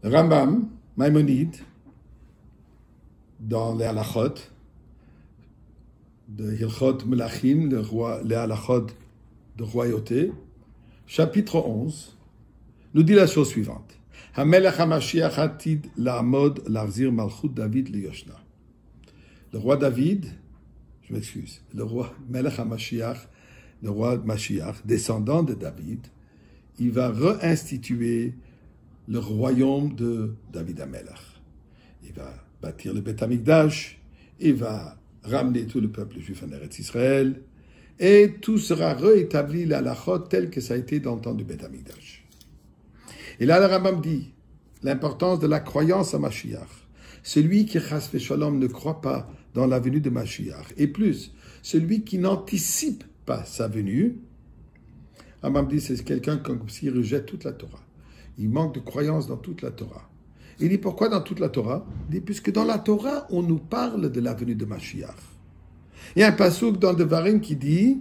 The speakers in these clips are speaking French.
Rambam, Maïmonide, dans les halachot, de Hilchot Melachim, les halachot de royauté, chapitre 11, nous dit la chose suivante. Hamelech HaMashiach atid la'amod l'arzir malchut David liyoshna. Le roi David, je m'excuse, le roi Melech HaMashiach, le roi Mashiach, descendant de David, il va réinstituer le royaume de David Amelech. Il va bâtir le Beth Amikdash, il va ramener tout le peuple juif en Eretz Israël, et tout sera réétabli la halachot tel que ça a été dans le temps du Beth Amikdash. Et là, le Rambam dit l'importance de la croyance à Mashiach. Celui qui, chas v'shalom, ne croit pas dans la venue de Mashiach, et plus, celui qui n'anticipe pas sa venue, Rambam dit c'est quelqu'un comme s'il rejette toute la Torah. Il manque de croyance dans toute la Torah. Il dit pourquoi dans toute la Torah? Il dit puisque dans la Torah, on nous parle de la venue de Mashiach. Il y a un passouk dans Devarim qui dit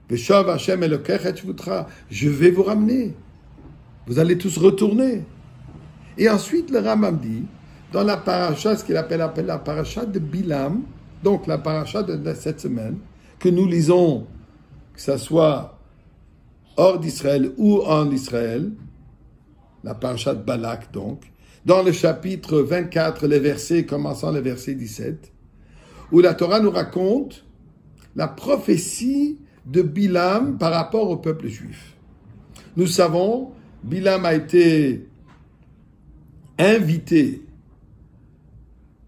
Veshav Hashem Elokecha Tshvutra, je vais vous ramener. Vous allez tous retourner. Et ensuite, le Rambam dit, dans la paracha, ce qu'il appelle la paracha de Bilam, donc la paracha de cette semaine, que nous lisons, que ce soit hors d'Israël ou en Israël, la paracha de Balak donc, dans le chapitre 24, les versets, commençant le verset 17, où la Torah nous raconte la prophétie de Bilam par rapport au peuple juif. Nous savons, Bilam a été invité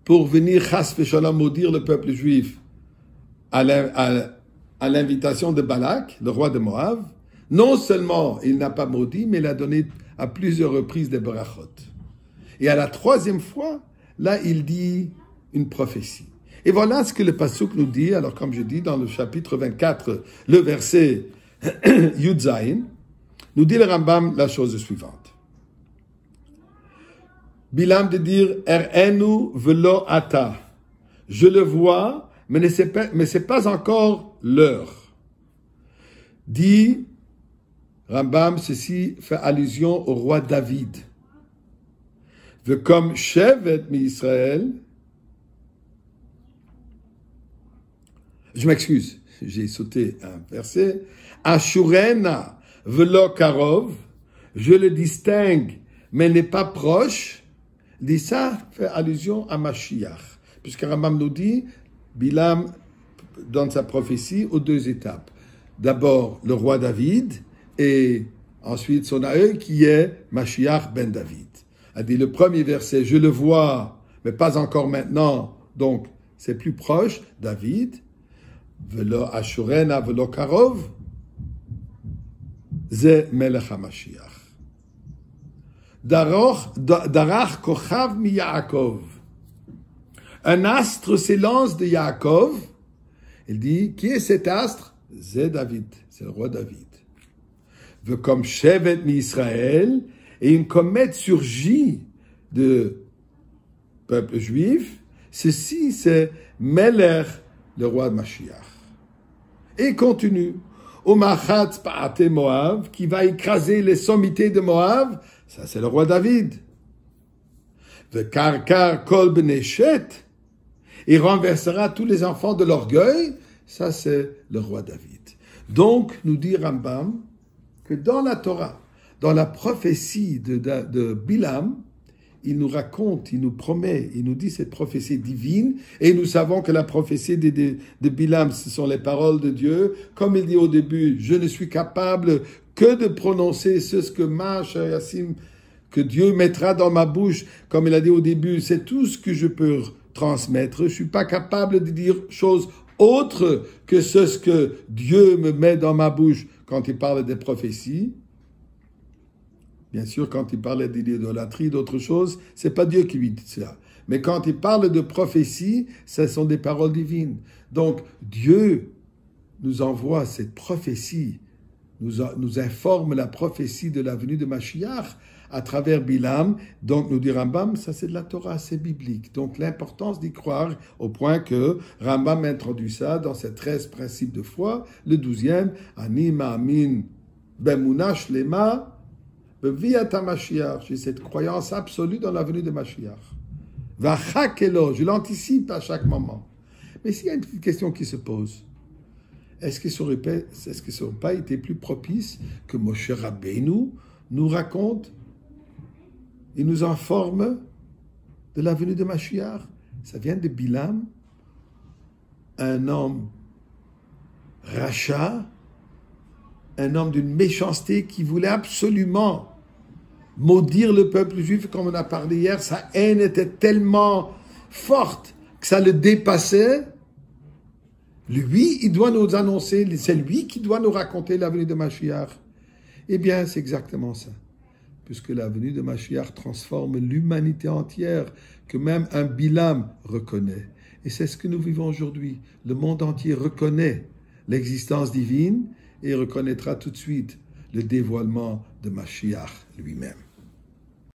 pour venir chas v'shalom maudire le peuple juif à l'invitation de Balak, le roi de Moab. Non seulement il n'a pas maudit, mais il a donné à plusieurs reprises des brachot. Et à la troisième fois, là, il dit une prophétie. Et voilà ce que le passouk nous dit. Alors, comme je dis, dans le chapitre 24, le verset Yud Zayin, nous dit le Rambam la chose suivante. Bilam de dire, Er'enu velo ata. Je le vois, mais c'est pas encore l'heure. Dit Rambam, ceci fait allusion au roi David. Comme Shevet mi-Israël, je m'excuse, j'ai sauté un verset, Ashurena velo karov, je le distingue, mais n'est pas proche, dit ça fait allusion à Mashiach. Puisque Rambam nous dit, Bilam donne sa prophétie aux deux étapes. D'abord, le roi David, et ensuite son aïeul qui est Mashiach ben David. A dit le premier verset, je le vois, mais pas encore maintenant, donc c'est plus proche, David, velo ashurena velo karov, ze melech HaMashiach. Darach kochav mi Yaakov. Un astre s'élance de Yaakov. Il dit, qui est cet astre? C'est David, c'est le roi David. Comme Shevet mi Israël, et une comète surgit de peuple juif. Ceci, c'est Melech, le roi de Mashiach. Et continue. Omachat Pa'ate Moab, qui va écraser les sommités de Moab. Ça, c'est le roi David. Karkar Kol Beneshet, il renversera tous les enfants de l'orgueil. Ça, c'est le roi David. Donc, nous dit Rambam que dans la Torah, dans la prophétie de Bilam, il nous raconte, il nous promet, il nous dit cette prophétie divine, et nous savons que la prophétie de Bilam, ce sont les paroles de Dieu. Comme il dit au début, je ne suis capable que de prononcer ce que Dieu mettra dans ma bouche. Comme il a dit au début, c'est tout ce que je peux transmettre. Je ne suis pas capable de dire chose autre que ce que Dieu me met dans ma bouche quand il parle des prophéties. Bien sûr, quand il parlait d'idolâtrie, d'autres choses, c'est pas Dieu qui lui dit ça. Mais quand il parle de prophétie, ce sont des paroles divines. Donc, Dieu nous envoie cette prophétie, nous informe la prophétie de la venue de Mashiach à travers Bilam. Donc, nous dit Rambam, ça c'est de la Torah, c'est biblique. Donc, l'importance d'y croire au point que Rambam introduit ça dans ses 13 principes de foi. Le 12e, Ani Ma'amin Bemunah Shlema, Beviat Mashiach, j'ai cette croyance absolue dans la venue de Mashiach. Vachakelo, je l'anticipe à chaque moment. Mais s'il y a une petite question qui se pose, est-ce que ça n'aurait pas été plus propice que Moshe Rabbeinu nous raconte, il nous informe de la venue de Mashiach? Ça vient de Bilam, un homme rachat, un homme d'une méchanceté qui voulait absolument maudire le peuple juif, comme on a parlé hier. Sa haine était tellement forte que ça le dépassait. Lui, il doit nous annoncer, c'est lui qui doit nous raconter la venue de Mashiach. Eh bien, c'est exactement ça. Puisque la venue de Mashiach transforme l'humanité entière, que même un Bilam reconnaît. Et c'est ce que nous vivons aujourd'hui. Le monde entier reconnaît l'existence divine et reconnaîtra tout de suite le dévoilement de Mashiach lui-même.